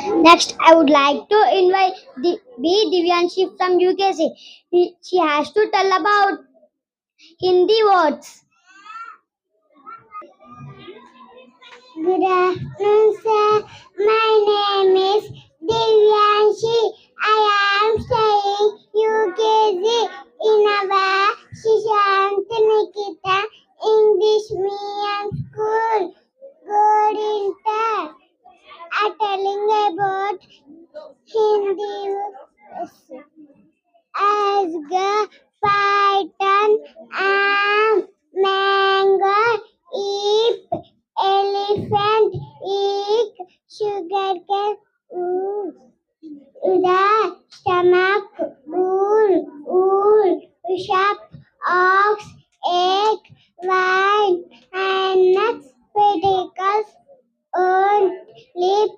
Next, I would like to invite B. Divyanshi from UKC. She has to tell about Hindi words. Good afternoon, sir. My name is Divyanshi. I am studying UKG in our Shishant Nikita English Medium School. Good inter. I'm telling about Hindi as the python and mango eat elephant eat sugarcane the stomach wool bishop ox egg wine and nuts pedicles on lip